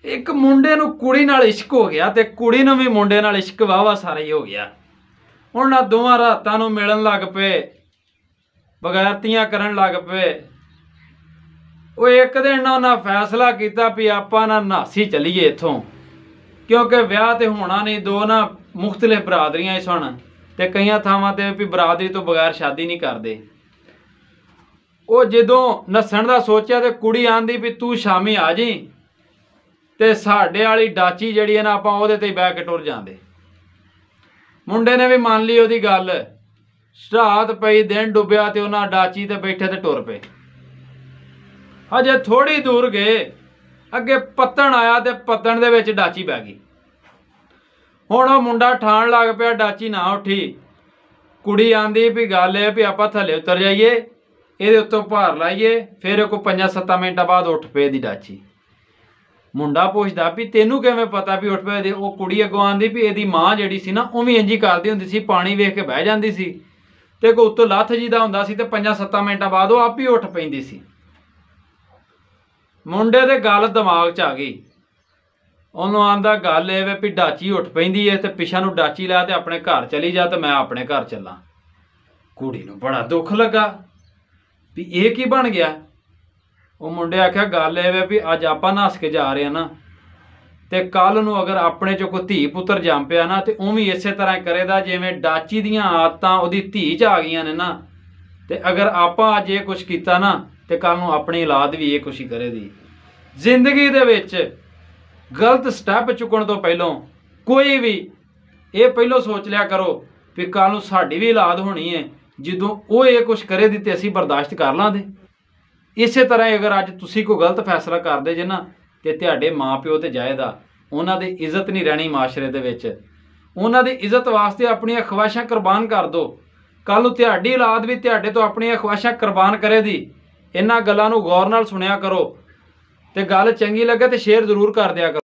एक मुंडे नूं कुड़ी नाल इश्क हो गया ते कुड़ी नूं भी मुंडे नाल इश्क वाहवा सारा ही हो गया। हुण दोवां रातां नूं मिलन लग पे, बगैरतियां करन लग पे। वो एक दिन ना उन्हें फैसला किया भी आपां ना नासी चलीए इत्थों, क्योंकि ब्याह तो होना नहीं। दो ना मुख्तलिफ बरादरियां ही सन ते कई थावां ते भी बरादरी तो बगैर शादी नहीं करते। वो जदों नस्सण का सोचा तो कुड़ी आंदी भी तू शामी आ जी ते साडे वाली डाची जिहड़ी है ना आपां उहदे ते बह के टुर जांदे। मुंडे ने भी मान ली उहदी गल। रात पई, दिन डुबिया ते उन्हां डाची ते बैठे ते टुर पे। हजे थोड़ी दूर गए, अगे पत्तन आया ते पत्तन दे विच डाची बह गई। हुण ओह मुंडा ठाण लग पिया डाची ना उठी। कुड़ी आंदी भी गल है भी आपां थल्ले उतर जाइए, ਇਹਦੇ ਉੱਤੋਂ ਭਾਰ ਲਾਈਏ। फिर कोई 5-7 मिनटां बाद उठ पे दी डाची। मुंडा पुछदा भी तेनू किवें पता भी उठ पे? वो कुड़ी अगों आंदी भी ਇਹਦੀ मां ਜਿਹੜੀ ਸੀ ना ਉਹ ਵੀ इंज ही करदी हुंदी सी, पानी वेख के बह जांदी सी ते कोई उत्तों ਲੱਥ जी दा हुंदा सी ते 5-7 मिनटां बाद ਉਹ आप ही उठ पैंदी सी। मुंडे दे गल दिमाग च आ गई। ਉਹਨੂੰ ਆਂਦਾ गल ਇਹ भी डाची उठ पैंदी है ते पिछा नूं डाची ला ते अपने घर चली जा ते मैं अपने घर चलां। कुड़ी नूं बड़ा दुख लगा भी ये की बन गया। वो मुंडे आख्या गल ये भी अज आप नस के जा रहे हैं ना ते कल नूं अगर अपने चो कोई धी पुत्र जम पिया ना तो वह भी इस तरह करेगा जिवें डाची दियां आदतां उहदी धी च आ गईयां ने ना। ते अगर आप अज ये कुछ किया ना तो कल नूं अपनी औलाद भी ये कुछ ही करेगी। जिंदगी दे विच गलत स्टैप चुकण तो पहलों कोई भी ये पहलों सोच लिया करो भी कल नूं साडी भी औलाद होनी है, ਜਦੋਂ ਉਹ ਇਹ ਕੁਛ ਕਰੇ ਦੀ ਤੇ ਅਸੀਂ ਬਰਦਾਸ਼ਤ ਕਰ ਲਾਂਦੇ। ਇਸੇ ਤਰ੍ਹਾਂ ਹੀ ਅਗਰ ਅੱਜ ਤੁਸੀਂ ਕੋਈ ਗਲਤ ਫੈਸਲਾ ਕਰਦੇ ਜੇ ਨਾ ਤੇ ਤੁਹਾਡੇ ਮਾਂ-ਪਿਓ ਤੇ ਜਾਇਦਾ ਉਹਨਾਂ ਦੀ ਇੱਜ਼ਤ ਨਹੀਂ ਰਹਿਣੀ ਮਾਸ਼ਰੇ ਦੇ ਵਿੱਚ। ਉਹਨਾਂ ਦੀ ਇੱਜ਼ਤ ਵਾਸਤੇ ਆਪਣੀਆਂ ਖਵਾਇਸ਼ਾਂ ਕੁਰਬਾਨ ਕਰ ਦਿਓ। ਕੱਲ ਨੂੰ ਤੁਹਾਡੀ ਔਲਾਦ ਵੀ ਤੁਹਾਡੇ ਤੋਂ ਆਪਣੀਆਂ ਖਵਾਇਸ਼ਾਂ ਕੁਰਬਾਨ ਕਰੇ ਦੀ। ਇਹਨਾਂ ਗੱਲਾਂ ਨੂੰ ਗੌਰ ਨਾਲ ਸੁਣਿਆ ਕਰੋ ਤੇ ਗੱਲ ਚੰਗੀ ਲੱਗੇ ਤੇ ਸ਼ੇਅਰ ਜ਼ਰੂਰ ਕਰ ਦਿਆ ਕਰੋ।